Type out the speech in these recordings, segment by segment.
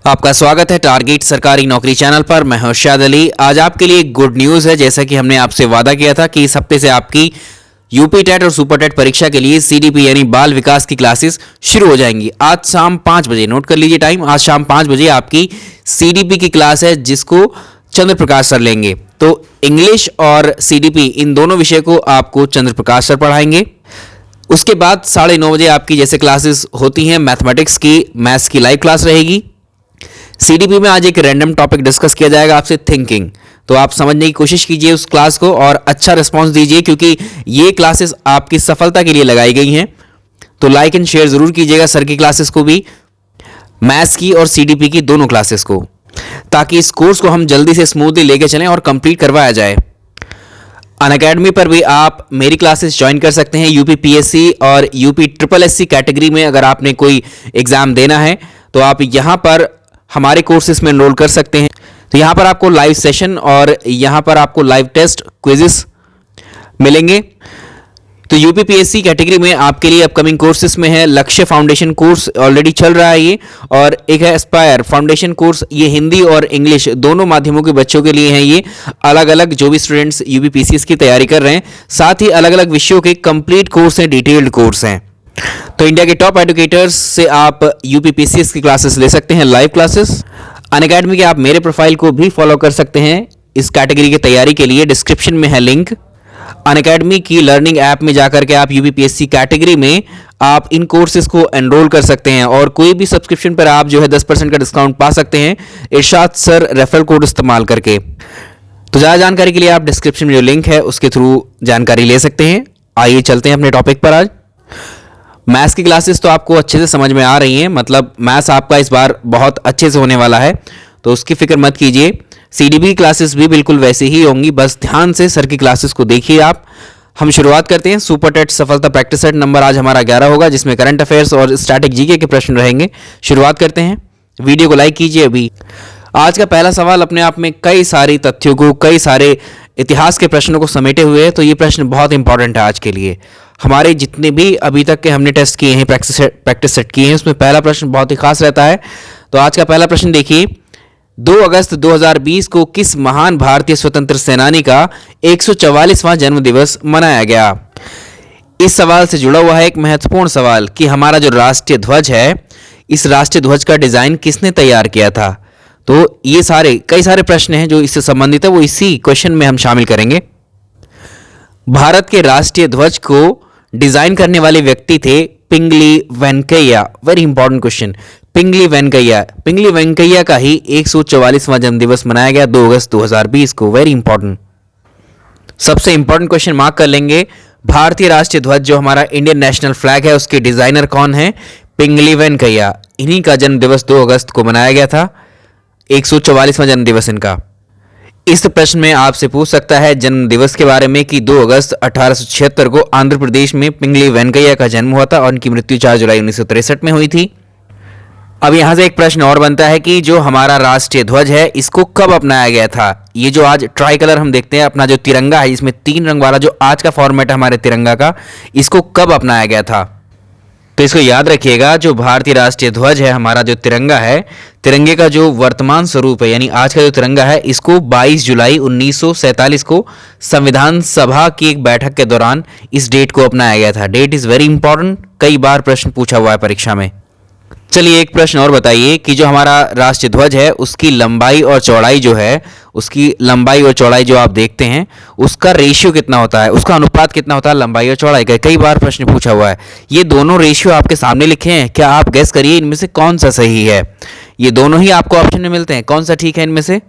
आपका स्वागत है टारगेट सरकारी नौकरी चैनल पर। मैं हूं शाद अली। आज आपके लिए गुड न्यूज़ है। जैसा कि हमने आपसे वादा किया था कि इस हफ्ते से आपकी यूपी टेट और सुपर टेट परीक्षा के लिए सीडीपी यानी बाल विकास की क्लासेस शुरू हो जाएंगी। आज शाम 5 बजे, नोट कर लीजिए टाइम, आज शाम 5 बजे आपकी सीडीपी की क्लास है जिसको चंद्र प्रकाश सर लेंगे। तो इंग्लिश और सीडीपी इन दोनों विषय को आपको चंद्र प्रकाश सर पढ़ाएंगे। उसके बाद 9:30 बजे आपकी जैसे क्लासेस होती हैं मैथमेटिक्स की, मैथ्स की लाइव क्लास रहेगी। सीडीपी में आज एक रैंडम टॉपिक डिस्कस किया जाएगा आपसे, थिंकिंग। तो आप समझने की कोशिश कीजिए उस क्लास को और अच्छा रिस्पांस दीजिए, क्योंकि ये क्लासेस आपकी सफलता के लिए लगाई गई हैं। तो लाइक एंड शेयर जरूर कीजिएगा सर की क्लासेस को भी, मैथ्स की और सीडीपी की दोनों क्लासेस को, ताकि इस कोर्स को हम जल्दी से स्मूथली लेके चलें और कंप्लीट करवाया जाए। अनअकैडमी पर भी आप मेरी क्लासेस ज्वाइन कर सकते हैं। यूपी पीएससी और यूपी ट्रिपल एससी कैटेगरी में अगर आपने कोई एग्जाम देना है तो आप यहाँ पर हमारे कोर्सेज में एनरोल कर सकते हैं। तो यहाँ पर आपको लाइव सेशन और यहाँ पर आपको लाइव टेस्ट क्विजेस मिलेंगे। तो यूपी पीएससी कैटेगरी में आपके लिए अपकमिंग कोर्सेज में है लक्ष्य फाउंडेशन कोर्स, ऑलरेडी चल रहा है ये, और एक है एस्पायर फाउंडेशन कोर्स। ये हिंदी और इंग्लिश दोनों माध्यमों के बच्चों के लिए है। ये अलग अलग जो भी स्टूडेंट्स यूपी पीसीएस की तैयारी कर रहे हैं, साथ ही अलग अलग विषयों के कंप्लीट कोर्स हैं, डिटेल्ड कोर्स हैं। तो इंडिया के टॉप एजुकेटर्स से आप यूपी पीसीएस की क्लासेस ले सकते हैं, लाइव क्लासेस। अनअकैडमी के आप मेरे प्रोफाइल को भी फॉलो कर सकते हैं इस कैटेगरी की तैयारी के लिए, डिस्क्रिप्शन में है लिंक। अनअकैडमी की लर्निंग ऐप में जाकर के आप यूपी पीएससी कैटेगरी में आप इन कोर्सेज को एनरोल कर सकते हैं और कोई भी सब्सक्रिप्शन पर आप जो है 10% का डिस्काउंट पा सकते हैं इरशाद सर रेफरल कोड इस्तेमाल करके। तो ज़्यादा जानकारी के लिए आप डिस्क्रिप्शन में जो लिंक है उसके थ्रू जानकारी ले सकते हैं। आइए चलते हैं अपने टॉपिक पर। आज मैथ्स की क्लासेस तो आपको अच्छे से समझ में आ रही हैं, मतलब मैथ्स आपका इस बार बहुत अच्छे से होने वाला है, तो उसकी फिक्र मत कीजिए। सीडीपी की क्लासेस भी बिल्कुल वैसे ही होंगी, बस ध्यान से सर की क्लासेस को देखिए आप। हम शुरुआत करते हैं। सुपर टेट सफलता प्रैक्टिस सेट नंबर आज हमारा 11 होगा, जिसमें करंट अफेयर्स और स्टैटिक जीके के प्रश्न रहेंगे। शुरुआत करते हैं। वीडियो को लाइक कीजिए अभी। आज का पहला सवाल अपने आप में कई सारी तथ्यों को, कई सारे इतिहास के प्रश्नों को समेटे हुए है, तो ये प्रश्न बहुत इंपॉर्टेंट है आज के लिए। हमारे जितने भी अभी तक के हमने टेस्ट किए हैं, प्रैक्टिस सेट किए हैं, उसमें पहला प्रश्न बहुत ही खास रहता है। तो आज का पहला प्रश्न देखिए, 2 अगस्त 2020 को किस महान भारतीय स्वतंत्र सेनानी का 144वां जन्म दिवस मनाया गया? इस सवाल से जुड़ा हुआ है एक महत्वपूर्ण सवाल कि हमारा जो राष्ट्रीय ध्वज है, इस राष्ट्रीय ध्वज का डिजाइन किसने तैयार किया था? तो ये कई सारे प्रश्न हैं जो इससे संबंधित है, वो इसी क्वेश्चन में हम शामिल करेंगे। भारत के राष्ट्रीय ध्वज को डिजाइन करने वाले व्यक्ति थे Pingali Venkayya. Very important question. Pingali Venkayya का ही 144वां जन्मदिवस मनाया गया 2 अगस्त 2020 को। Very important. सबसे इंपॉर्टेंट क्वेश्चन मार्क कर लेंगे। भारतीय राष्ट्रीय ध्वज जो हमारा इंडियन नेशनल फ्लैग है, उसके डिजाइनर कौन है? पिंगली वेंकैया। इन्हीं का जन्मदिवस 2 अगस्त को मनाया गया था, 144वां जन्मदिवस इनका। इस प्रश्न में आपसे पूछ सकता है जन्म दिवस के बारे में कि 2 अगस्त 1876 को आंध्र प्रदेश में पिंगली वेंकैया का जन्म हुआ था और उनकी मृत्यु 4 जुलाई 1963 में हुई थी। अब यहां से एक प्रश्न और बनता है कि जो हमारा राष्ट्रीय ध्वज है, इसको कब अपनाया गया था? ये जो आज ट्राई कलर हम देखते हैं, अपना जो तिरंगा है, इसमें 3 रंग वाला जो आज का फॉर्मेट है हमारे तिरंगा का, इसको कब अपनाया गया था? तो इसको याद रखिएगा, जो भारतीय राष्ट्रीय ध्वज है, हमारा जो तिरंगा है, तिरंगे का जो वर्तमान स्वरूप है यानी आज का जो तिरंगा है, इसको 22 जुलाई 1947 को संविधान सभा की एक बैठक के दौरान इस डेट को अपनाया गया था। डेट इज वेरी इंपॉर्टेंट, कई बार प्रश्न पूछा हुआ है परीक्षा में। चलिए एक प्रश्न और बताइए कि जो हमारा राष्ट्रीय ध्वज है, उसकी लंबाई और चौड़ाई जो है, उसकी लंबाई और चौड़ाई जो आप देखते हैं, उसका रेशियो कितना होता है, उसका अनुपात कितना होता है लंबाई और चौड़ाई का? कई बार प्रश्न पूछा हुआ है। ये दोनों रेशियो आपके सामने लिखे हैं, क्या आप गेस करिए इनमें से कौन सा सही है? ये दोनों ही आपको ऑप्शन में मिलते हैं, कौन सा ठीक है इनमें से?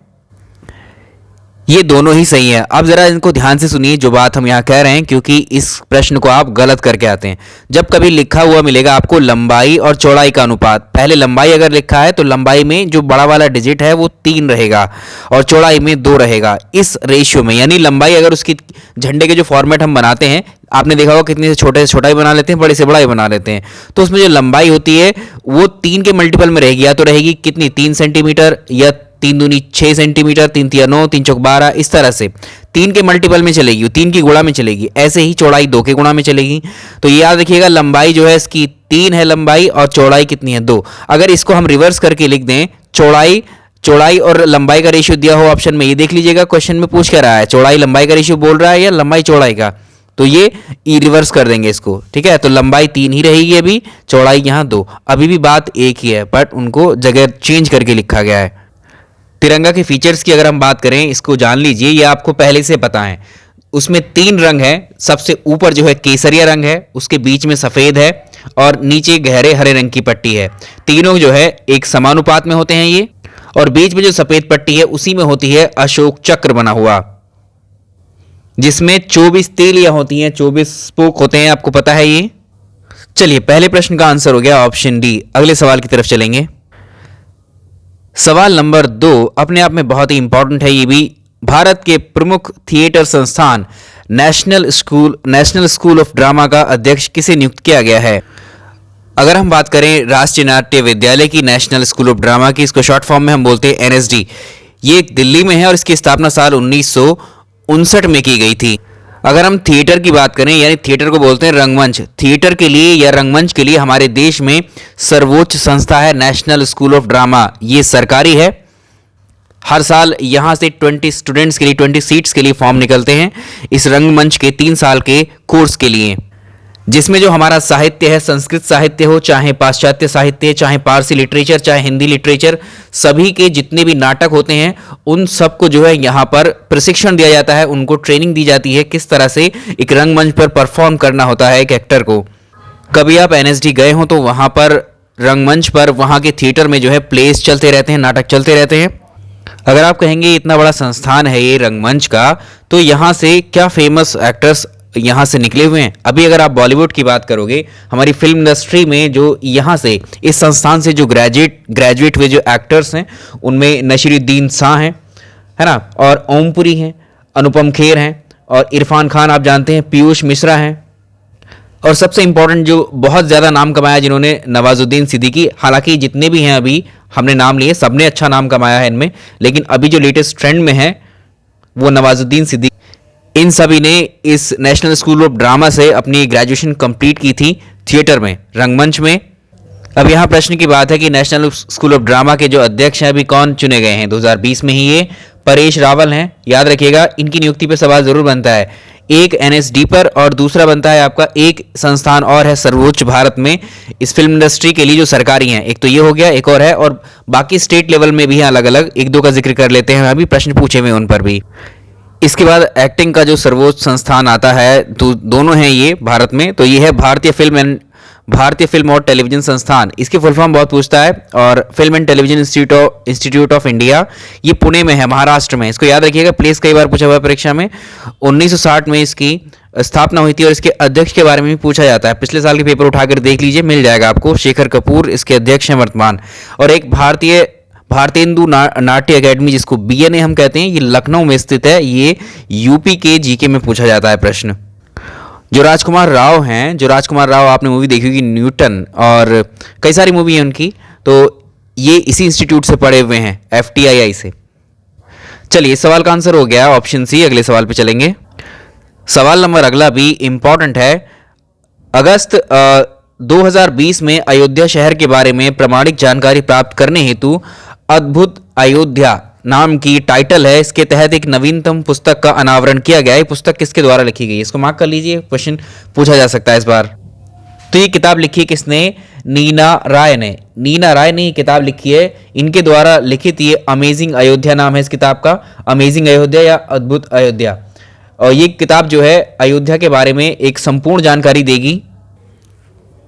ये दोनों ही सही है। अब जरा इनको ध्यान से सुनिए जो बात हम यहाँ कह रहे हैं, क्योंकि इस प्रश्न को आप गलत करके आते हैं। जब कभी लिखा हुआ मिलेगा आपको लंबाई और चौड़ाई का अनुपात, पहले लंबाई अगर लिखा है तो लंबाई में जो बड़ा वाला डिजिट है वो 3 रहेगा और चौड़ाई में 2 रहेगा। इस रेशियो में, यानी लंबाई अगर उसकी झंडे के जो फॉर्मेट हम बनाते हैं, आपने देखा होगा कितने से छोटा ही बना लेते हैं, बड़े से बड़ा ही बना लेते हैं, तो उसमें जो लंबाई होती है वो 3 के मल्टीपल में रहेगी। या तो रहेगी कितनी, 3 सेंटीमीटर, या 3 दूनी 6 सेंटीमीटर, 3 तिया 9, 3 चौक 12, इस तरह से 3 के मल्टीपल में चलेगी, 3 की गुणा में चलेगी। ऐसे ही चौड़ाई 2 के गुणा में चलेगी। तो ये याद रखिएगा, लंबाई जो है इसकी 3 है लंबाई और चौड़ाई कितनी है 2। अगर इसको हम रिवर्स करके लिख दें चौड़ाई चौड़ाई और लंबाई का रेशियो दिया हो ऑप्शन में, ये देख लीजिएगा क्वेश्चन में पूछ कर रहा है चौड़ाई लंबाई का रेशियो बोल रहा है या लंबाई चौड़ाई का, तो ये ई रिवर्स कर देंगे इसको, ठीक है। तो लंबाई 3 ही रहेगी अभी, चौड़ाई यहाँ 2, अभी भी बात एक ही है बट उनको जगह चेंज करके लिखा गया है। तिरंगा के फीचर्स की अगर हम बात करें, इसको जान लीजिए, ये आपको पहले से पता है। उसमें 3 रंग है, सबसे ऊपर जो है केसरिया रंग है, उसके बीच में सफ़ेद है और नीचे गहरे हरे रंग की पट्टी है। तीनों जो है एक समानुपात में होते हैं ये, और बीच में जो सफ़ेद पट्टी है उसी में होती है अशोक चक्र बना हुआ, जिसमें 24 तीलियां होती हैं, 24 स्पोक होते हैं, आपको पता है ये। चलिए पहले प्रश्न का आंसर हो गया ऑप्शन डी। अगले सवाल की तरफ चलेंगे। सवाल नंबर 2 अपने आप में बहुत ही इंपॉर्टेंट है ये भी। भारत के प्रमुख थिएटर संस्थान नेशनल स्कूल ऑफ ड्रामा का अध्यक्ष किसे नियुक्त किया गया है? अगर हम बात करें राष्ट्रीय नाट्य विद्यालय की, नेशनल स्कूल ऑफ ड्रामा की, इसको शॉर्ट फॉर्म में हम बोलते हैं एनएसडी। ये दिल्ली में है और इसकी स्थापना साल 1959 में की गई थी। अगर हम थिएटर की बात करें, यानी थिएटर को बोलते हैं रंगमंच, थिएटर के लिए या रंगमंच के लिए हमारे देश में सर्वोच्च संस्था है नेशनल स्कूल ऑफ ड्रामा। ये सरकारी है। हर साल यहाँ से 20 स्टूडेंट्स के लिए, 20 सीट्स के लिए फॉर्म निकलते हैं इस रंगमंच के 3 साल के कोर्स के लिए, जिसमें जो हमारा साहित्य है, संस्कृत साहित्य हो, चाहे पाश्चात्य साहित्य, चाहे पारसी लिटरेचर, चाहे हिंदी लिटरेचर, सभी के जितने भी नाटक होते हैं उन सबको जो है यहाँ पर प्रशिक्षण दिया जाता है, उनको ट्रेनिंग दी जाती है किस तरह से एक रंगमंच पर परफॉर्म करना होता है एक एक्टर को। कभी आप एनएसडी गए हो तो वहाँ पर रंगमंच पर, वहाँ के थिएटर में जो है प्लेस चलते रहते हैं, नाटक चलते रहते हैं। अगर आप कहेंगे इतना बड़ा संस्थान है ये रंगमंच का, तो यहाँ से क्या फेमस एक्टर्स यहाँ से निकले हुए हैं। अभी अगर आप बॉलीवुड की बात करोगे, हमारी फिल्म इंडस्ट्री में जो यहाँ से इस संस्थान से जो ग्रेजुएट हुए जो एक्टर्स हैं, उनमें नसीरुद्दीन शाह हैं, है ना, और ओमपुरी हैं, अनुपम खेर हैं, और इरफान खान आप जानते हैं, पीयूष मिश्रा हैं, और सबसे इंपॉर्टेंट जो बहुत ज़्यादा नाम कमाया जिन्होंने, नवाजुद्दीन सिद्दीकी। हालांकि जितने भी हैं अभी हमने नाम लिए, सबने अच्छा नाम कमाया है इनमें, लेकिन अभी जो लेटेस्ट ट्रेंड में है वो नवाजुद्दीन सिद्दीकी। इन सभी ने इस नेशनल स्कूल ऑफ ड्रामा से अपनी ग्रेजुएशन कंप्लीट की थी थिएटर में, रंगमंच में। अब यहाँ प्रश्न की बात है कि नेशनल स्कूल ऑफ ड्रामा के जो अध्यक्ष हैं अभी कौन चुने गए हैं 2020 में ही, ये परेश रावल हैं। याद रखिएगा, इनकी नियुक्ति पर सवाल जरूर बनता है, एक एनएसडी पर और दूसरा बनता है आपका एक संस्थान और है सर्वोच्च भारत में इस फिल्म इंडस्ट्री के लिए जो सरकारी हैं। एक तो ये हो गया, एक और है, और बाकी स्टेट लेवल में भी हैं अलग अलग, एक दो का जिक्र कर लेते हैं, अभी प्रश्न पूछे हुए उन पर भी। इसके बाद एक्टिंग का जो सर्वोच्च संस्थान आता है, तो दोनों हैं ये भारत में, तो ये है भारतीय फिल्म और टेलीविजन संस्थान। इसकी फुल फॉर्म बहुत पूछता है, और film and television institute of India, ये पुणे में है, महाराष्ट्र में। इसको याद रखिएगा, प्लेस कई बार पूछा हुआ है परीक्षा में। 1960 में इसकी स्थापना हुई थी, और इसके अध्यक्ष के बारे में भी पूछा जाता है। पिछले साल के पेपर उठाकर देख लीजिए, मिल जाएगा आपको। शेखर कपूर इसके अध्यक्ष हैं वर्तमान। और एक भारतेंदु नाट्य अकेडमी, जिसको बीएनए हम कहते हैं, ये लखनऊ में स्थित है। ये यूपी के जीके में पूछा जाता है प्रश्न। जो राजकुमार राव आपने मूवी देखी होगी न्यूटन, और कई सारी मूवी है उनकी, तो ये इसी इंस्टीट्यूट से पढ़े हुए हैं, FTII से। चलिए, इस सवाल का आंसर हो गया ऑप्शन सी। अगले सवाल पे चलेंगे। सवाल नंबर अगला भी इंपॉर्टेंट है। अगस्त 2020 में अयोध्या शहर के बारे में प्रामाणिक जानकारी प्राप्त करने हेतु अद्भुत अयोध्या नाम की टाइटल है, इसके तहत एक नवीनतम पुस्तक का अनावरण किया गया है। पुस्तक किसके द्वारा लिखी गई है, इसको मार्क कर लीजिए, क्वेश्चन पूछा जा सकता है इस बार। तो ये किताब लिखी किसने? नीना राय ने ये किताब लिखी है। इनके द्वारा लिखित ये अमेजिंग अयोध्या नाम है इस किताब का, अमेजिंग अयोध्या या अद्भुत अयोध्या। और ये किताब जो है अयोध्या के बारे में एक संपूर्ण जानकारी देगी।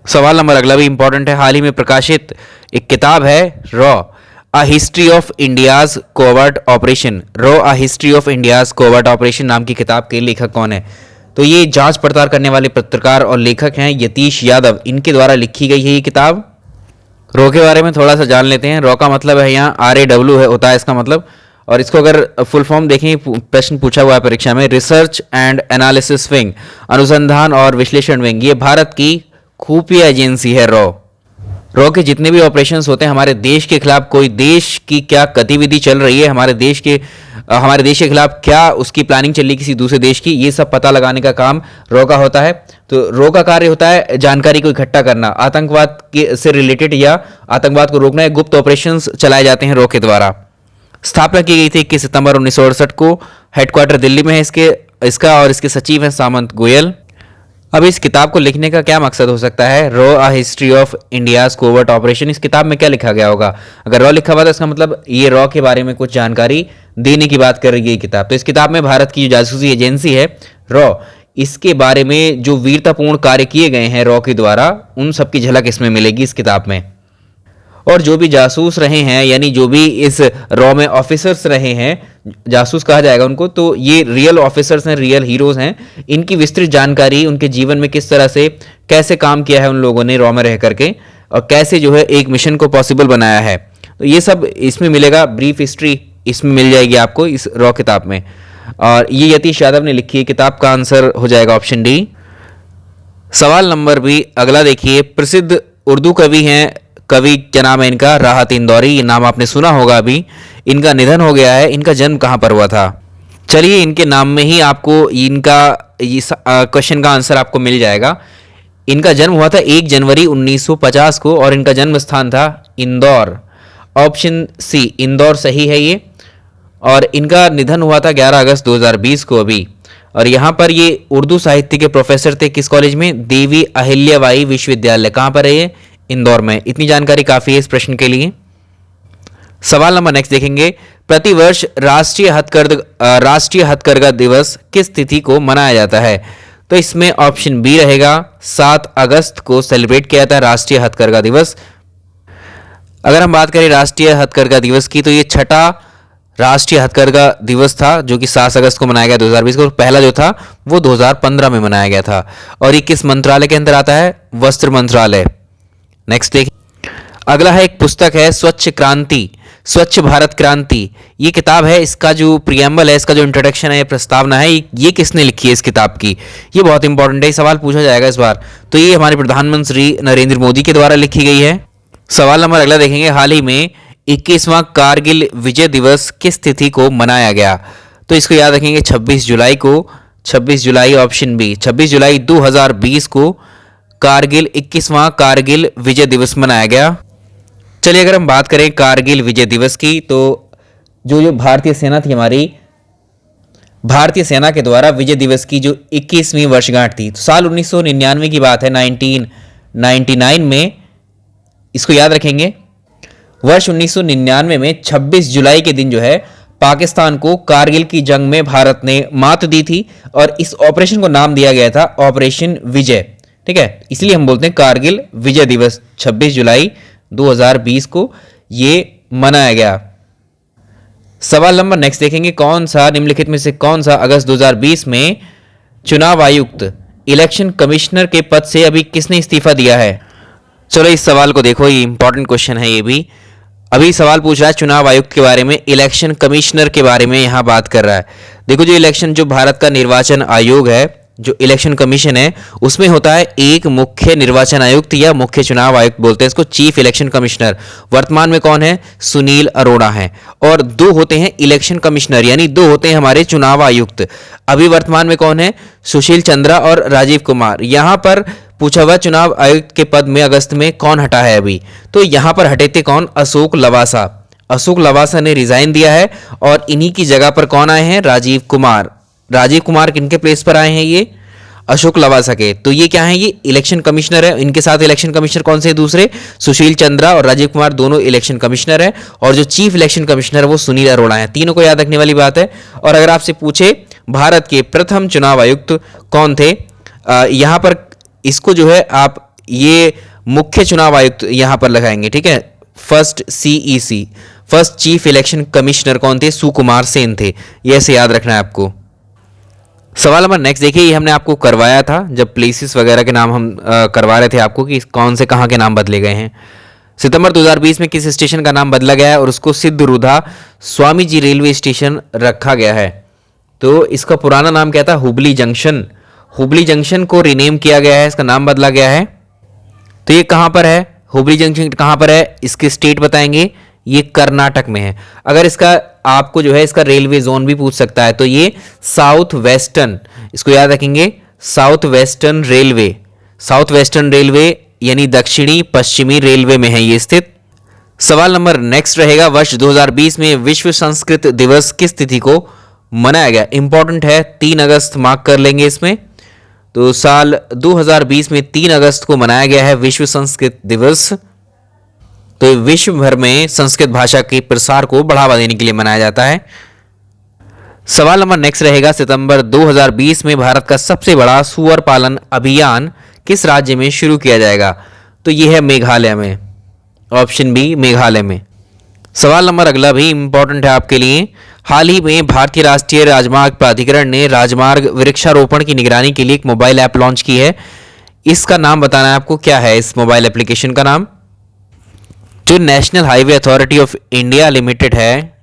सवाल नंबर अगला भी इंपॉर्टेंट है। हाल ही में प्रकाशित एक किताब है raw a history of India's covert operation. Raw a history of India's covert operation नाम की किताब के लेखक कौन है? तो ये जांच पड़ताल करने वाले पत्रकार और लेखक हैं यतीश यादव, इनके द्वारा लिखी गई है ये किताब। रॉ के बारे में थोड़ा सा जान लेते हैं। रॉ का मतलब है यहाँ RAW है, होता है इसका मतलब। और इसको अगर फुल फॉर्म देखें, प्रश्न पूछा हुआ है परीक्षा में, रिसर्च एंड एनालिसिस विंग, अनुसंधान और विश्लेषण विंग। ये भारत की खुफिया एजेंसी है रॉ। रॉ के जितने भी ऑपरेशंस होते हैं हमारे देश के खिलाफ, कोई देश की क्या गतिविधि चल रही है, हमारे देश के खिलाफ क्या उसकी प्लानिंग चल रही है किसी दूसरे देश की, ये सब पता लगाने का काम रॉ का होता है। तो रॉ का कार्य होता है जानकारी को इकट्ठा करना, आतंकवाद के से रिलेटेड या आतंकवाद को रोकना, गुप्त ऑपरेशंस चलाए जाते हैं रॉ के द्वारा। स्थापना की गई थी 21 सितंबर 1968 को। हेडक्वार्टर दिल्ली में है इसका और इसके सचिव हैं सामंत गोयल। अब इस किताब को लिखने का क्या मकसद हो सकता है? Raw a history of India's covert operation. इस किताब में क्या लिखा गया होगा? अगर रॉ लिखा हुआ तो इसका मतलब ये रॉ के बारे में कुछ जानकारी देने की बात कर रही है ये किताब। तो इस किताब में भारत की जो जासूसी एजेंसी है रॉ, इसके बारे में जो वीरतापूर्ण कार्य किए गए हैं रॉ के द्वारा, उन सब की झलक इसमें मिलेगी इस किताब में। और जो भी जासूस रहे हैं, यानी जो भी इस रॉ में ऑफिसर्स रहे हैं, जासूस कहा जाएगा उनको, तो ये रियल ऑफिसर्स हैं, रियल हीरोज हैं। इनकी विस्तृत जानकारी, उनके जीवन में किस तरह से कैसे काम किया है उन लोगों ने रॉ में रह करके, और कैसे जो है एक मिशन को पॉसिबल बनाया है, तो ये सब इसमें मिलेगा। ब्रीफ हिस्ट्री इसमें मिल जाएगी आपको इस रॉ किताब में। और ये यतीश यादव ने लिखी है। किताब का आंसर हो जाएगा ऑप्शन डी। सवाल नंबर भी अगला देखिए। प्रसिद्ध उर्दू कवि हैं, कवि क्या नाम है इनका? राहत इंदौरी। ये नाम आपने सुना होगा अभी। इनका निधन हो गया है। इनका जन्म कहाँ पर हुआ था? चलिए इनके नाम में ही आपको इनका क्वेश्चन का आंसर आपको मिल जाएगा। इनका जन्म हुआ था 1 जनवरी 1950 को और इनका जन्म स्थान था इंदौर। ऑप्शन सी इंदौर सही है ये। और इनका निधन हुआ था 11 अगस्त 2020 को अभी। और यहाँ पर ये उर्दू साहित्य के प्रोफेसर थे। किस कॉलेज में? देवी अहिल्याबाई विश्वविद्यालय। कहाँ पर है ये? इंदौर में। इतनी जानकारी काफी है इस प्रश्न के लिए। सवाल नंबर नेक्स्ट देखेंगे। प्रतिवर्ष राष्ट्रीय हथकरघा दिवस किस तिथि को मनाया जाता है? तो इसमें ऑप्शन बी रहेगा, 7 अगस्त को सेलिब्रेट किया जाता है राष्ट्रीय हथकरघा दिवस। अगर हम बात करें राष्ट्रीय हथकरघा दिवस की, तो ये 6ठा राष्ट्रीय हथकरघा दिवस था जो कि 7 अगस्त को मनाया गया 2020 को। पहला जो था वो 2015 में मनाया गया था। और ये किस मंत्रालय के अंदर आता है? वस्त्र मंत्रालय। नेक्स्ट देखिए। अगला है एक पुस्तक है स्वच्छ क्रांति, स्वच्छ भारत क्रांति। ये किताब है, इसका जो प्रियम्बल है, इसका जो इंट्रोडक्शन है, प्रस्तावना है, ये किसने लिखी है इस किताब की? ये बहुत इंपॉर्टेंट है, सवाल पूछा जाएगा इस बार। तो ये हमारे प्रधानमंत्री नरेंद्र मोदी के द्वारा लिखी गई है। सवाल नंबर अगला देखेंगे। हाल ही में 21वां कारगिल विजय दिवस किस तिथि को मनाया गया? तो इसको याद रखेंगे 26 जुलाई को। 26 जुलाई ऑप्शन बी। 26 जुलाई 2020 को कारगिल 21वां कारगिल विजय दिवस मनाया गया। चलिए अगर हम बात करें कारगिल विजय दिवस की, तो जो भारतीय सेना थी हमारी, भारतीय सेना के द्वारा विजय दिवस की जो 21वीं वर्षगांठ थी, तो साल 1999 की बात है, 1999 में। इसको याद रखेंगे। वर्ष 1999 में 26 जुलाई के दिन जो है पाकिस्तान को कारगिल की जंग में भारत ने मात दी थी और इस ऑपरेशन को नाम दिया गया था ऑपरेशन विजय। ठीक है, इसलिए हम बोलते हैं कारगिल विजय दिवस 26 जुलाई 2020 को ये मनाया गया। सवाल नंबर नेक्स्ट देखेंगे। कौन सा निम्नलिखित में से कौन सा अगस्त 2020 में चुनाव आयुक्त इलेक्शन कमिश्नर के पद से अभी किसने इस्तीफा दिया है? चलो इस सवाल को देखो, ये इंपॉर्टेंट क्वेश्चन है। ये भी अभी सवाल पूछ रहा है चुनाव आयुक्त के बारे में, इलेक्शन कमिश्नर के बारे में यहां बात कर रहा है। देखो जो भारत का निर्वाचन आयोग है, जो इलेक्शन कमीशन है, उसमें होता है एक मुख्य निर्वाचन आयुक्त या मुख्य चुनाव आयुक्त बोलते हैं इसको, चीफ इलेक्शन कमिश्नर। वर्तमान में कौन है? सुनील अरोड़ा हैं। और 2 होते हैं इलेक्शन कमिश्नर, यानी 2 होते हैं हमारे चुनाव आयुक्त। अभी वर्तमान में कौन है? सुशील चंद्रा और राजीव कुमार। यहां पर पूछा हुआ चुनाव आयुक्त के पद में अगस्त में कौन हटा है अभी? तो यहां पर हटे थे कौन? अशोक लवासा। अशोक लवासा ने रिजाइन दिया है और इन्हीं की जगह पर कौन आए हैं? राजीव कुमार। राजीव कुमार किनके प्लेस पर आए हैं? ये अशोक लवासा के। तो ये क्या है? ये इलेक्शन कमिश्नर है। इनके साथ इलेक्शन कमिश्नर कौन से दूसरे? सुशील चंद्रा और राजीव कुमार, दोनों इलेक्शन कमिश्नर है। और जो चीफ इलेक्शन कमिश्नर है वो सुनील अरोड़ा है। तीनों को याद रखने वाली बात है। और अगर आपसे पूछे भारत के प्रथम चुनाव आयुक्त कौन थे, यहां पर इसको जो है आप ये मुख्य चुनाव आयुक्त यहां पर लगाएंगे। ठीक है, first CEC, first chief election commissioner कौन थे? सुकुमार सेन थे। ये ऐसे याद रखना है आपको। सवाल नंबर नेक्स्ट देखिए। ये हमने आपको करवाया था जब प्लेसेस वगैरह के नाम हम करवा रहे थे आपको कि कौन से कहाँ के नाम बदले गए हैं। सितंबर 2020 में किस स्टेशन का नाम बदला गया है और उसको सिद्धरूधा स्वामी जी रेलवे स्टेशन रखा गया है? तो इसका पुराना नाम क्या था? हुबली जंक्शन। हुबली जंक्शन को रिनेम किया गया है, इसका नाम बदला गया है। तो ये कहाँ पर है? हुबली जंक्शन कहाँ पर है, इसके स्टेट बताएंगे, ये कर्नाटक में है। अगर इसका आपको जो है इसका रेलवे जोन भी पूछ सकता है, तो ये साउथ वेस्टर्न, इसको याद रखेंगे, south western railway, south western railway यानी दक्षिणी पश्चिमी रेलवे में है ये स्थित। सवाल नंबर नेक्स्ट रहेगा, वर्ष 2020 में विश्व संस्कृत दिवस किस तिथि को मनाया गया? इंपॉर्टेंट है, 3 अगस्त मार्क कर लेंगे इसमें। तो साल 2020 में 3 अगस्त को मनाया गया है विश्व संस्कृत दिवस। तो विश्व भर में संस्कृत भाषा के प्रसार को बढ़ावा देने के लिए मनाया जाता है। सवाल नंबर नेक्स्ट रहेगा, सितंबर 2020 में भारत का सबसे बड़ा सुअर पालन अभियान किस राज्य में शुरू किया जाएगा? तो यह है मेघालय में, ऑप्शन बी मेघालय में। सवाल नंबर अगला भी इंपॉर्टेंट है आपके लिए। हाल ही में भारतीय राष्ट्रीय राजमार्ग प्राधिकरण ने राजमार्ग वृक्षारोपण की निगरानी के लिए एक मोबाइल ऐप लॉन्च की है। इसका नाम बताना है आपको, क्या है इस मोबाइल एप्लीकेशन का नाम? जो national highway authority of India limited है,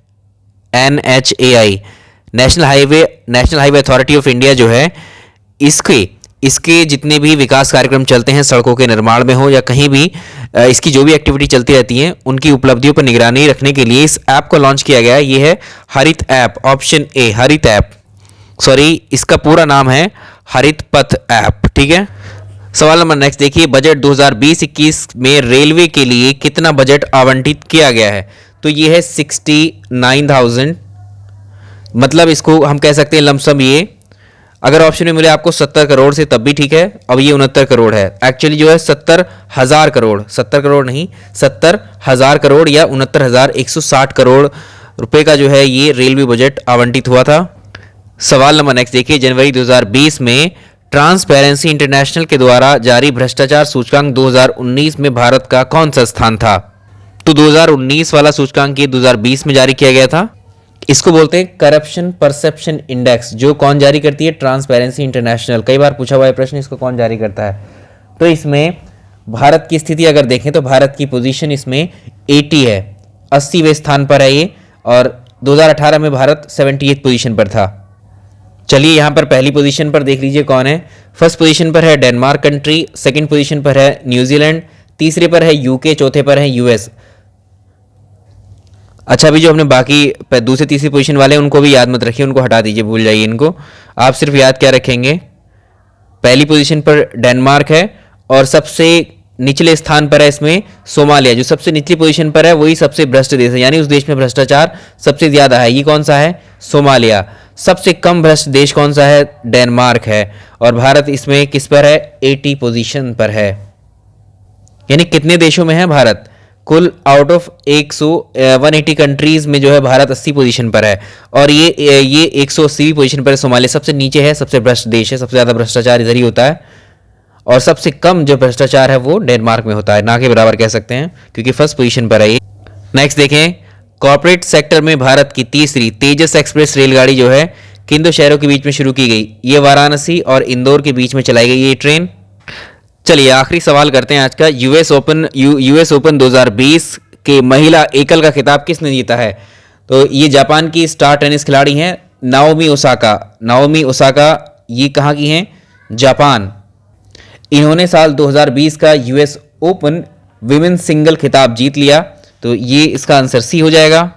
NHAI, national highway authority of India जो है, इसके जितने भी विकास कार्यक्रम चलते हैं, सड़कों के निर्माण में हो या कहीं भी इसकी जो भी एक्टिविटी चलती रहती है, उनकी उपलब्धियों पर निगरानी रखने के लिए इस ऐप को लॉन्च किया गया है। ये है हरित ऐप, ऑप्शन ए हरित ऐप, सॉरी इसका पूरा नाम है हरित पथ ऐप, ठीक है। सवाल नंबर नेक्स्ट देखिए, बजट 2020-21 में रेलवे के लिए कितना बजट आवंटित किया गया है? तो ये है 69,000, मतलब इसको हम कह सकते हैं लमसम, ये अगर ऑप्शन में मिले आपको 70 करोड़ से तब भी ठीक है। अब ये 69 करोड़ है, एक्चुअली जो है 70,000 करोड़, 70 करोड़ नहीं 70,000 करोड़ या 69,160 करोड़ रुपए का जो है ये रेलवे बजट आवंटित हुआ था। सवाल नंबर नेक्स्ट देखिए, जनवरी 2020 में ट्रांसपेरेंसी इंटरनेशनल के द्वारा जारी भ्रष्टाचार सूचकांक 2019 में भारत का कौन सा स्थान था? तो 2019 वाला सूचकांक ये 2020 में जारी किया गया था। इसको बोलते हैं करप्शन परसेप्शन इंडेक्स, जो कौन जारी करती है? Transparency international. कई बार पूछा हुआ है प्रश्न, इसको कौन जारी करता है? तो इसमें भारत की स्थिति अगर देखें तो भारत की पोजीशन इसमें 80 है, 80वें स्थान पर है ये, और 2018 में भारत 78 पोजीशन पर था। चलिए यहाँ पर पहली पोजीशन पर देख लीजिए कौन है। फर्स्ट पोजीशन पर है डेनमार्क कंट्री, सेकंड पोजीशन पर है न्यूजीलैंड, तीसरे पर है यूके, चौथे पर है यूएस। अच्छा, अभी जो हमने बाकी दूसरे तीसरी पोजीशन वाले उनको भी याद मत रखिए, उनको हटा दीजिए, भूल जाइए इनको। आप सिर्फ याद क्या रखेंगे, पहली पोजीशन पर डेनमार्क है और सबसे निचले स्थान पर है इसमें सोमालिया। जो सबसे निचली पोजीशन पर है वही सबसे भ्रष्ट देश है, यानी उस देश में भ्रष्टाचार सबसे ज्यादा है। ये कौन सा है? सोमालिया। सबसे कम भ्रष्ट देश कौन सा है? डेनमार्क है। और भारत इसमें किस पर है? 80 पोजीशन पर है। यानी कितने देशों में है भारत? कुल आउट ऑफ 180 कंट्रीज में जो है भारत 80 पोजीशन पर है, और ये 180वीं पोजीशन पर है। सोमालिया सबसे नीचे है, सबसे भ्रष्ट देश है, सबसे ज्यादा भ्रष्टाचार इधर ही होता है, और सबसे कम जो भ्रष्टाचार है वो डेनमार्क में होता है, ना के बराबर कह सकते हैं, क्योंकि फर्स्ट पोजीशन पर है ये। नेक्स्ट देखें, कॉर्पोरेट सेक्टर में भारत की तीसरी तेजस एक्सप्रेस रेलगाड़ी जो है किन दो शहरों के बीच में शुरू की गई? ये वाराणसी और इंदौर के बीच में चलाई गई ये ट्रेन। चलिए आखिरी सवाल करते हैं आज का। यूएस ओपन 2020 के महिला एकल का खिताब किसने जीता है? तो ये जापान की स्टार टेनिस खिलाड़ी हैं नाओमी ओसाका। ये कहाँ की हैं? जापान। इन्होंने साल 2020 का यूएस ओपन विमेन्स सिंगल खिताब जीत लिया, तो ये इसका आंसर सी हो जाएगा।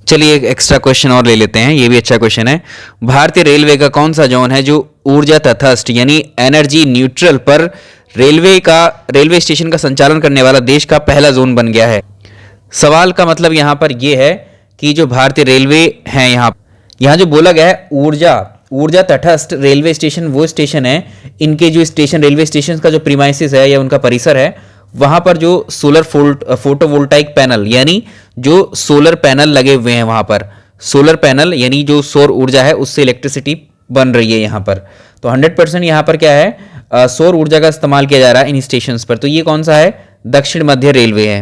चलिए एक एक्स्ट्रा क्वेश्चन और ले लेते हैं, ये भी अच्छा क्वेश्चन है। भारतीय रेलवे का कौन सा जोन है जो ऊर्जा तटस्थ यानी एनर्जी न्यूट्रल पर रेलवे स्टेशन का संचालन करने वाला देश का पहला जोन बन गया है? सवाल का मतलब यहाँ पर यह है कि जो भारतीय रेलवे है, यहाँ जो बोला गया है ऊर्जा तटस्थ रेलवे स्टेशन, वो स्टेशन है, इनके जो स्टेशन रेलवे स्टेशन का जो प्रीमाइसिस है या उनका परिसर है, वहां पर जो सोलर फोटोवोल्टाइक पैनल यानी जो सोलर पैनल लगे हुए हैं, वहां पर सोलर पैनल यानी जो सौर ऊर्जा है उससे इलेक्ट्रिसिटी बन रही है यहाँ पर। तो 100% यहाँ पर क्या है, सौर ऊर्जा का इस्तेमाल किया जा रहा है इन स्टेशन पर। तो ये कौन सा है? दक्षिण मध्य रेलवे है।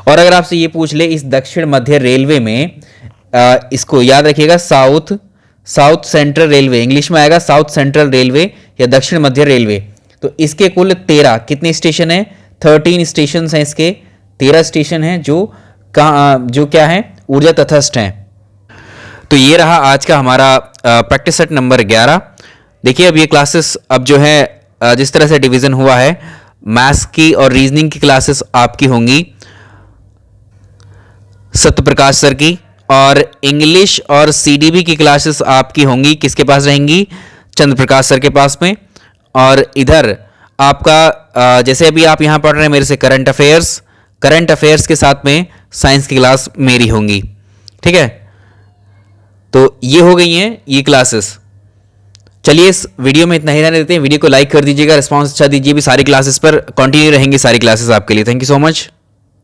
और अगर आपसे ये पूछ ले इस दक्षिण मध्य रेलवे में, इसको याद रखिएगा, साउथ सेंट्रल रेलवे, इंग्लिश में आएगा साउथ सेंट्रल रेलवे या दक्षिण मध्य रेलवे। तो इसके कुल 13 कितने स्टेशन है? 13 स्टेशन हैं इसके, 13 स्टेशन हैं जो क्या है? ऊर्जा तटस्थ हैं। तो ये रहा आज का हमारा प्रैक्टिस सेट नंबर 11। देखिए अब ये क्लासेस अब जो है जिस तरह से डिवीजन हुआ है, मैथ्स की और रीजनिंग की क्लासेस आपकी होंगी सत्यप्रकाश सर की, और इंग्लिश और सीडीबी की क्लासेस आपकी होंगी किसके पास रहेंगी, चंद्र प्रकाश सर के पास में। और इधर आपका जैसे अभी आप यहां पढ़ रहे हैं मेरे से करंट अफेयर्स के साथ में साइंस की क्लास मेरी होंगी। ठीक है, तो ये हो गई हैं ये क्लासेस। चलिए इस वीडियो में इतना ही रहने देते हैं। वीडियो को लाइक कर दीजिएगा, रिस्पांस अच्छा दीजिए भी। सारी क्लासेस पर कंटिन्यू रहेंगी सारी क्लासेस आपके लिए। Thank you so much.